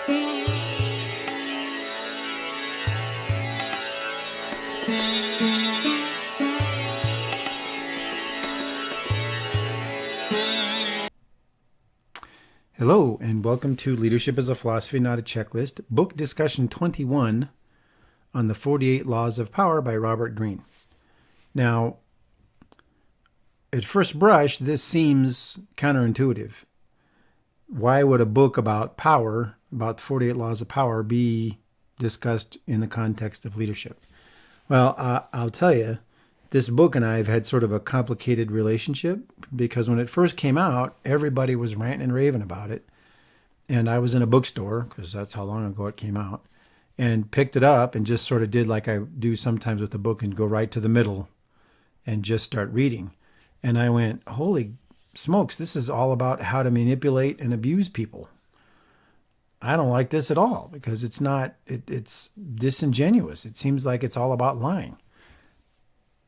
Hello, and welcome to Leadership as a Philosophy, Not a Checklist, Book Discussion 21 on the 48 Laws of Power by Robert Greene. Now, at first brush, this seems counterintuitive. Why would a book about power, about the 48 Laws of Power, be discussed in the context of leadership? Well, I'll tell you, this book and I have had sort of a complicated relationship because when it first came out, everybody was ranting and raving about it. And I was in a bookstore, because that's how long ago it came out, and picked it up and just sort of did like I do sometimes with the book and go right to the middle and just start reading. And I went, holy smokes, this is all about how to manipulate and abuse people. I don't like this at all because it's not, it's disingenuous. It seems like it's all about lying.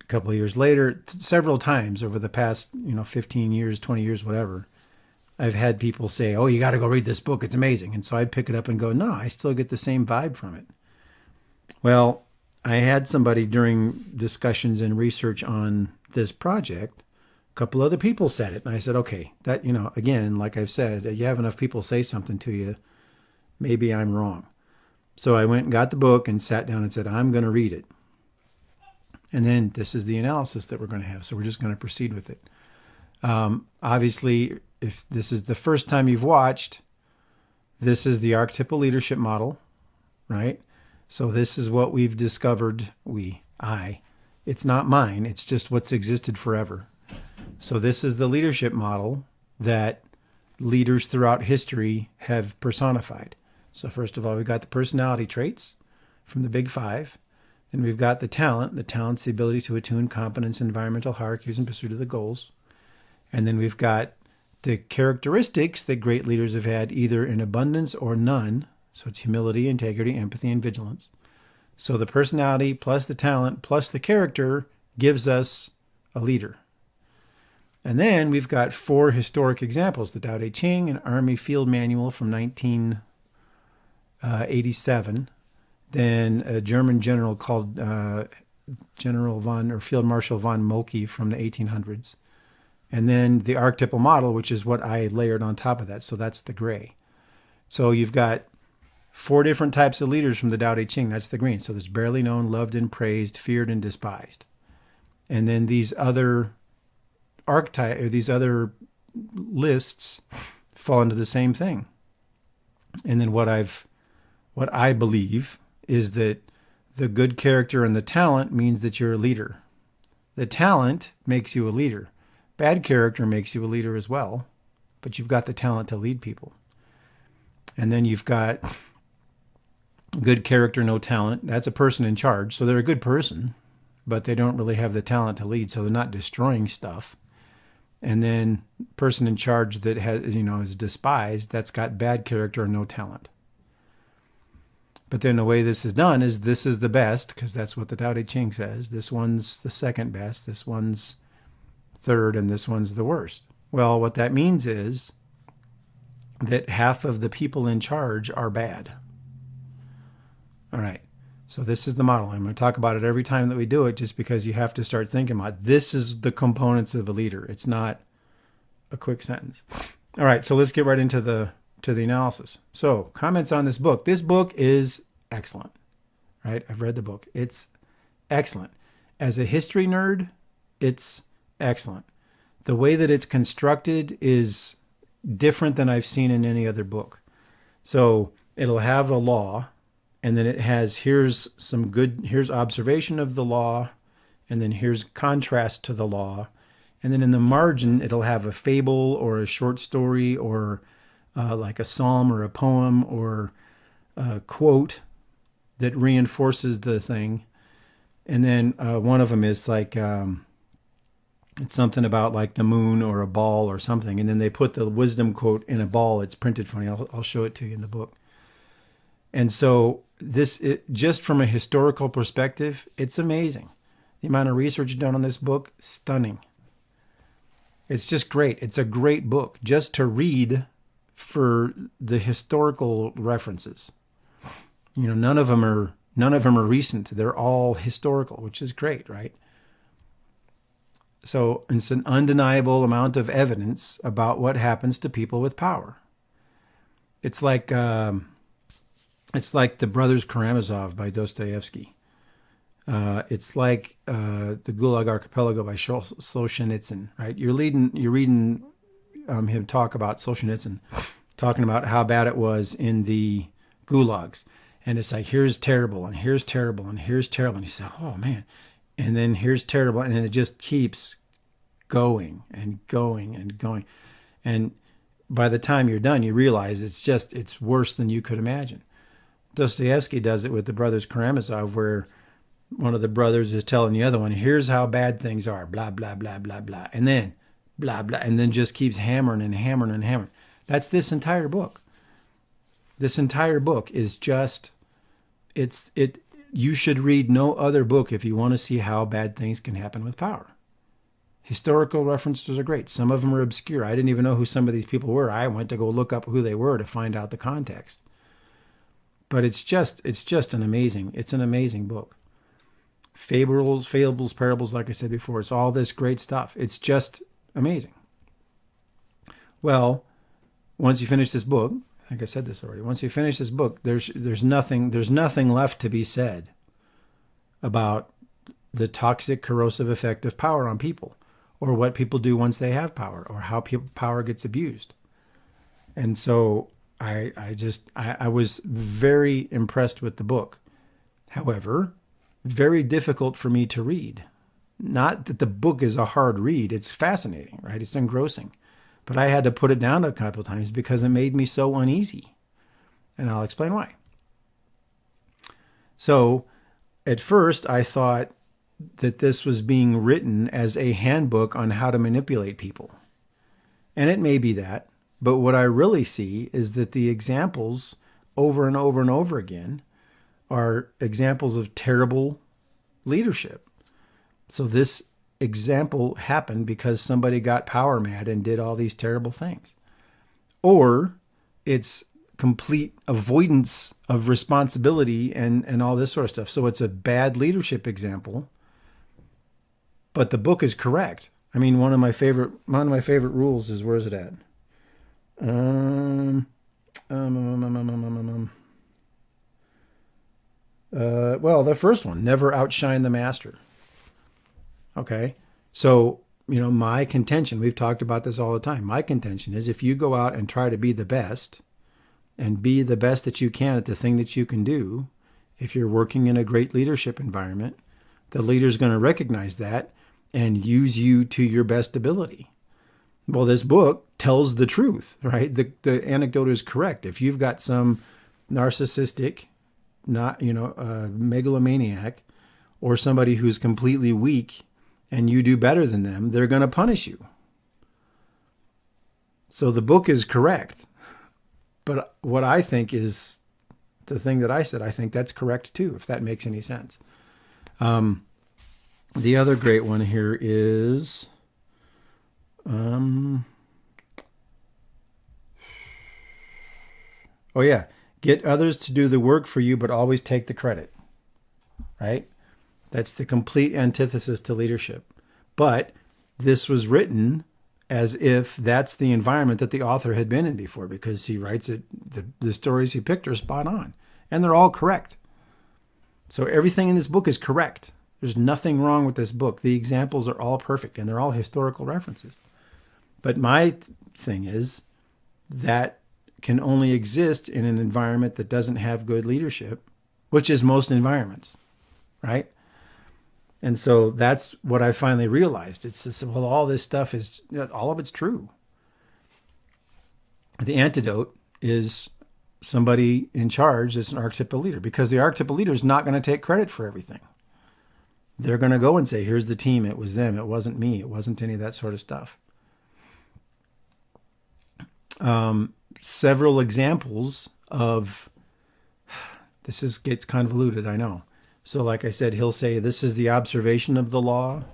A couple of years later, several times over the past, 15 years, 20 years, whatever, I've had people say, oh, you got to go read this book. It's amazing. And so I'd pick it up and go, no, I still get the same vibe from it. Well, I had somebody during discussions and research on this project, a couple other people said it. And I said, okay, that, again, like I've said, you have enough people say something to you, maybe I'm wrong. So I went and got the book and sat down and said, I'm going to read it. And then this is the analysis that we're going to have. So we're just going to proceed with it. Obviously, if this is the first time you've watched, this is the archetypal leadership model, right? So this is what we've discovered, It's not mine. It's just what's existed forever. So this is the leadership model that leaders throughout history have personified. So first of all, we've got the personality traits from the Big Five. Then we've got the talent. The talent's the ability to attune competence, environmental hierarchies in pursuit of the goals. And then we've got the characteristics that great leaders have had either in abundance or none. So it's humility, integrity, empathy, and vigilance. So the personality plus the talent plus the character gives us a leader. And then we've got 4 historic examples. The Tao Te Ching, an Army Field Manual from 1987. Then a German general called Field Marshal von Moltke from the 1800s. And then the archetypal model, which is what I layered on top of that. So that's the gray. So you've got 4 different types of leaders from the Tao Te Ching. That's the green. So there's barely known, loved and praised, feared and despised. And then these other archetypes, or these other lists fall into the same thing. And then what I believe is that the good character and the talent means that you're a leader. The talent makes you a leader. Bad character makes you a leader as well, but you've got the talent to lead people. And then you've got good character, no talent. That's a person in charge. So they're a good person, but they don't really have the talent to lead. So they're not destroying stuff. And then person in charge that has, is despised, that's got bad character and no talent. But then the way this is done is this is the best, because that's what the Tao Te Ching says. This one's the second best, this one's third, and this one's the worst. Well, what that means is that half of the people in charge are bad. All right. So this is the model. I'm going to talk about it every time that we do it, just because you have to start thinking about this is the components of a leader. It's not a quick sentence. All right. So let's get right into the analysis. So comments on this book. This book is excellent, right? I've read the book. It's excellent. As a history nerd, it's excellent. The way that it's constructed is different than I've seen in any other book. So it'll have a law, and then it has, here's observation of the law, and then here's contrast to the law. And then in the margin, it'll have a fable or a short story or like a psalm or a poem or a quote that reinforces the thing. And then one of them is like, it's something about like the moon or a ball or something. And then they put the wisdom quote in a ball. It's printed funny. I'll show it to you in the book. And so just from a historical perspective, it's amazing. The amount of research done on this book, stunning. It's just great. It's a great book just to read for the historical references. None of them are recent. They're all historical, which is great, right? So it's an undeniable amount of evidence about what happens to people with power. It's like The Brothers Karamazov by Dostoevsky. It's like the Gulag Archipelago by Solzhenitsyn, right? You're reading him talk about Solzhenitsyn, talking about how bad it was in the gulags. And it's like, here's terrible, and here's terrible, and here's terrible. And you say, oh, man. And then here's terrible, and then it just keeps going and going and going. And by the time you're done, you realize it's worse than you could imagine. Dostoevsky does it with the Brothers Karamazov, where one of the brothers is telling the other one, here's how bad things are, blah, blah, blah, blah, blah. And then blah, blah, and then just keeps hammering and hammering and hammering. That's this entire book. This entire book is just, you should read no other book if you want to see how bad things can happen with power. Historical references are great. Some of them are obscure. I didn't even know who some of these people were. I went to go look up who they were to find out the context. But it's an amazing book. Fables, parables, like I said before, it's all this great stuff. It's just amazing. Well, once you finish this book, I think I said this already. Once you finish this book, there's nothing left to be said about the toxic, corrosive effect of power on people, or what people do once they have power, or how power gets abused. And so I was very impressed with the book. However, very difficult for me to read. Not that the book is a hard read. It's fascinating, right? It's engrossing. But I had to put it down a couple of times because it made me so uneasy. And I'll explain why. So at first I thought that this was being written as a handbook on how to manipulate people. And it may be that. But what I really see is that the examples over and over and over again are examples of terrible leadership. So this example happened because somebody got power mad and did all these terrible things. Or it's complete avoidance of responsibility and all this sort of stuff. So it's a bad leadership example, but the book is correct. I mean, one of my favorite rules is, where's it at? Well, the first one, never outshine the master. Okay. So, my contention, we've talked about this all the time. My contention is, if you go out and try to be the best and be the best that you can at the thing that you can do, if you're working in a great leadership environment, the leader's going to recognize that and use you to your best ability. Well, this book tells the truth, right? The anecdote is correct. If you've got some narcissistic, megalomaniac, or somebody who's completely weak and you do better than them, they're going to punish you. So the book is correct. But what I think is the thing that I said, I think that's correct too, if that makes any sense. The other great one here is... get others to do the work for you, but always take the credit, right? That's the complete antithesis to leadership. But this was written as if that's the environment that the author had been in before, because he writes it, the stories he picked are spot on, and they're all correct. So everything in this book is correct. There's nothing wrong with this book. The examples are all perfect, and they're all historical references. But my thing is that can only exist in an environment that doesn't have good leadership, which is most environments, right? And so that's what I finally realized. It's this, well, all this stuff is, all of it's true. The antidote is somebody in charge that's an archetypal leader, because the archetypal leader is not going to take credit for everything. They're going to go and say, here's the team. It was them. It wasn't me. It wasn't any of that sort of stuff. Several examples of this gets convoluted, I know. So like I said, he'll say this is the observation of the law,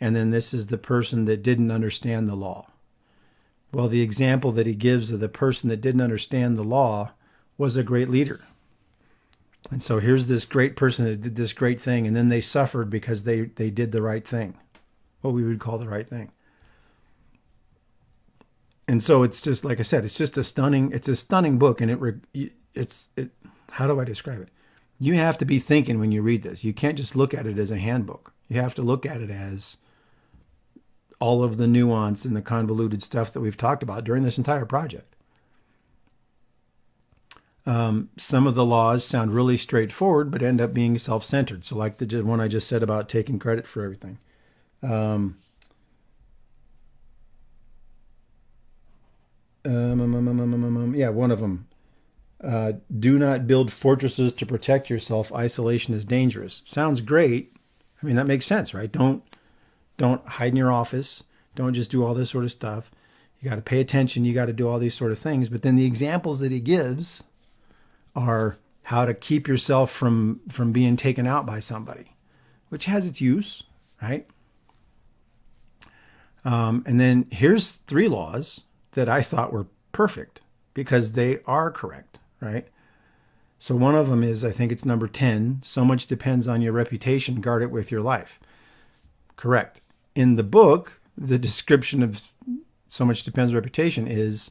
and then this is the person that didn't understand the law. Well, the example that he gives of the person that didn't understand the law was a great leader. And so here's this great person that did this great thing, and then they suffered because they did the right thing, what we would call the right thing. And so it's just, like I said, it's a stunning book, and how do I describe it? You have to be thinking when you read this. You can't just look at it as a handbook. You have to look at it as all of the nuance and the convoluted stuff that we've talked about during this entire project. Some of the laws sound really straightforward, but end up being self-centered. So like the one I just said about taking credit for everything. Yeah, one of them. Do not build fortresses to protect yourself. Isolation is dangerous. Sounds great. I mean, that makes sense, right? Don't hide in your office. Don't just do all this sort of stuff. You got to pay attention. You got to do all these sort of things. But then the examples that he gives are how to keep yourself from being taken out by somebody, which has its use, right? And then here's 3 laws that I thought were perfect because they are correct, right? So one of them is, I think it's number 10, so much depends on your reputation, guard it with your life. Correct. In the book, the description of so much depends on reputation is,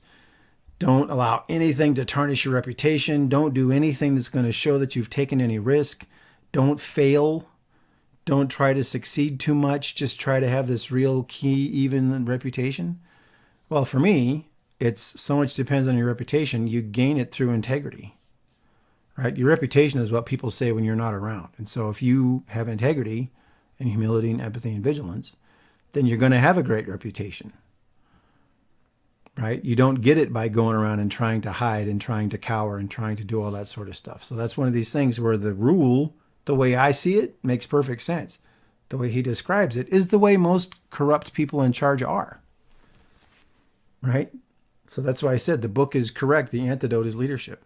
don't allow anything to tarnish your reputation. Don't do anything that's going to show that you've taken any risk. Don't fail. Don't try to succeed too much. Just try to have this real key, even reputation. Well, for me, it's so much depends on your reputation. You gain it through integrity, right? Your reputation is what people say when you're not around. And so if you have integrity and humility and empathy and vigilance, then you're going to have a great reputation. Right? You don't get it by going around and trying to hide and trying to cower and trying to do all that sort of stuff. So that's one of these things where the rule, the way I see it, makes perfect sense. The way he describes it is the way most corrupt people in charge are. Right? So that's why I said the book is correct. The antidote is leadership.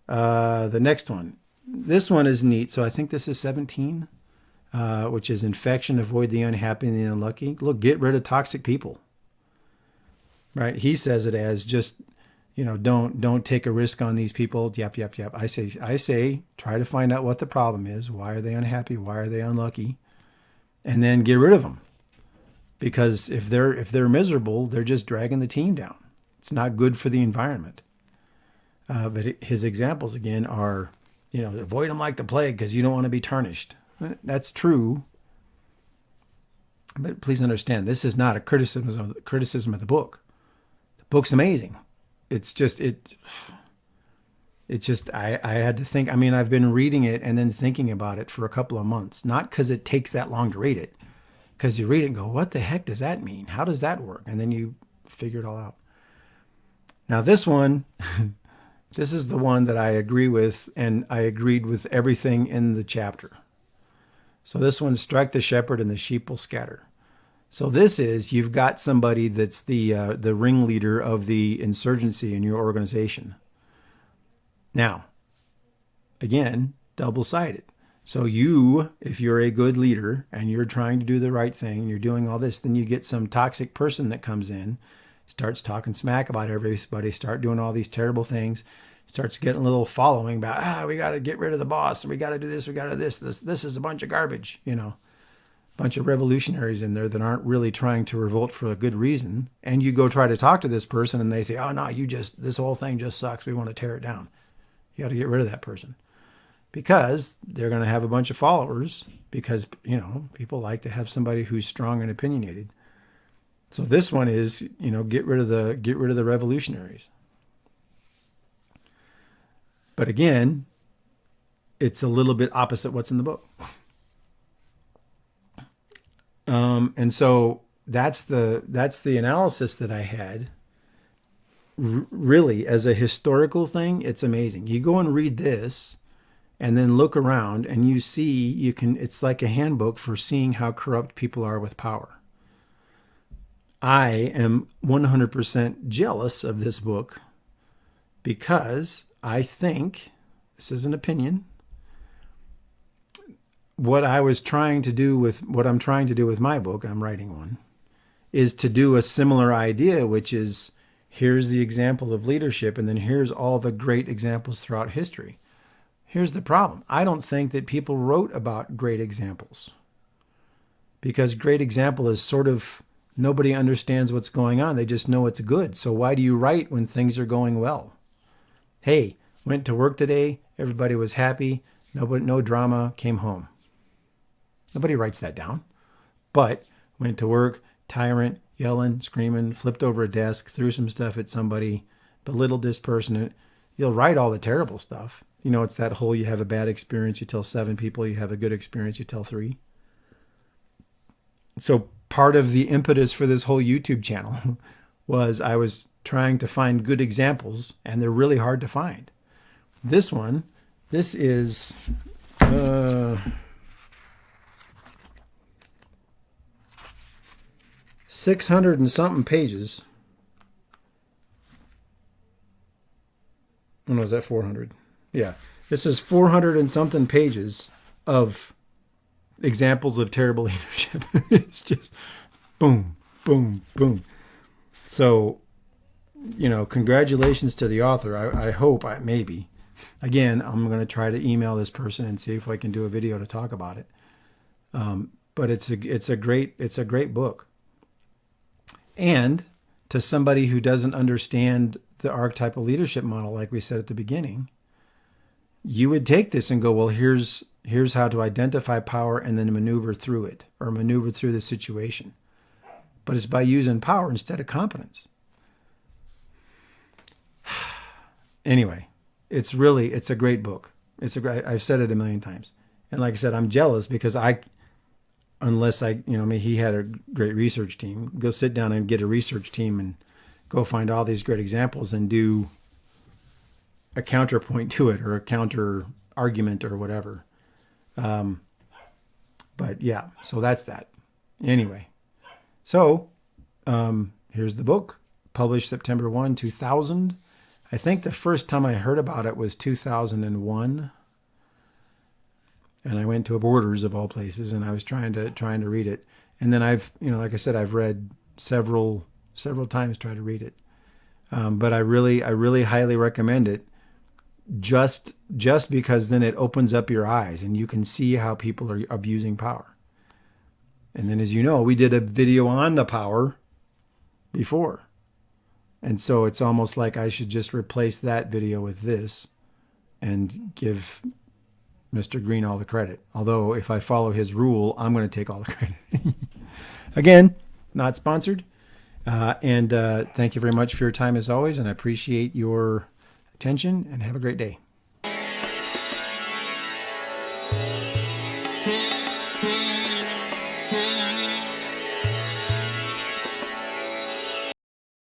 The next one. This one is neat. So I think this is 17, which is infection, avoid the unhappy and the unlucky. Look, get rid of toxic people. Right? He says it as just, don't take a risk on these people. Yep. I say, try to find out what the problem is. Why are they unhappy? Why are they unlucky? And then get rid of them. Because if they're miserable, they're just dragging the team down. It's not good for the environment. But his examples again are, avoid them like the plague because you don't want to be tarnished. That's true. But please understand, this is not a criticism of the book. Book's amazing. It's just I had to think. I mean, I've been reading it and then thinking about it for a couple of months, not because it takes that long to read it, because you read it and go, what the heck does that mean? How does that work? And then you figure it all out. Now this one, this is the one that I agree with, and I agreed with everything in the chapter. So this one, strike the shepherd and the sheep will scatter. So this is, you've got somebody that's the ringleader of the insurgency in your organization. Now, again, double-sided. So if you're a good leader and you're trying to do the right thing and you're doing all this, then you get some toxic person that comes in, starts talking smack about everybody, start doing all these terrible things, starts getting a little following about, we got to get rid of the boss, we got to do this, we got to do this is a bunch of garbage, bunch of revolutionaries in there that aren't really trying to revolt for a good reason. And you go try to talk to this person and they say, oh no, this whole thing just sucks. We want to tear it down. You got to get rid of that person because they're going to have a bunch of followers because, people like to have somebody who's strong and opinionated. So this one is, get rid of the revolutionaries. But again, it's a little bit opposite what's in the book. And so that's the analysis that I had. Really, as a historical thing, it's amazing. You go and read this and then look around and you see, it's like a handbook for seeing how corrupt people are with power. I am 100% jealous of this book because I think, this is an opinion, what I'm trying to do with my book, I'm writing one, is to do a similar idea, which is here's the example of leadership, and then here's all the great examples throughout history. Here's the problem. I don't think that people wrote about great examples, because great example is sort of nobody understands what's going on. They just know it's good. So why do you write when things are going well? Hey, went to work today. Everybody was happy. No drama, came home. Nobody writes that down. But went to work, tyrant, yelling, screaming, flipped over a desk, threw some stuff at somebody, belittled this person. You'll write all the terrible stuff. You know, it's that whole, you have a bad experience, you tell 7 people. You have a good experience, you tell 3. So part of the impetus for this whole YouTube channel was I was trying to find good examples, and they're really hard to find. This is 600 and something pages. Oh, no, is that 400? Yeah. This is 400 and something pages of examples of terrible leadership. It's just boom, boom, boom. So, you know, congratulations to the author. I hope, maybe. Again, I'm going to try to email this person and see if I can do a video to talk about it. But it's a great book. And to somebody who doesn't understand the archetypal leadership model, like we said at the beginning, you would take this and go, well, here's how to identify power and then maneuver through it, or maneuver through the situation. But it's by using power instead of competence. Anyway, it's a great book. I've said it a million times. And like I said, I'm jealous because he had a great research team. Go sit down and get a research team and go find all these great examples and do a counterpoint to it, or a counter argument, or whatever. But yeah, so that's that. Anyway, so here's the book, published September 1, 2000. I think the first time I heard about it was 2001. And I went to a Borders of all places, and I was trying to read it. And then like I said, I've read several times, try to read it. But I really highly recommend it, just because then it opens up your eyes and you can see how people are abusing power. And then, as you know, we did a video on the power before. And so it's almost like I should just replace that video with this and give Mr. Greene all the credit. Although if I follow his rule, I'm going to take all the credit. Again, not sponsored. And thank you very much for your time as always. And I appreciate your attention, and have a great day.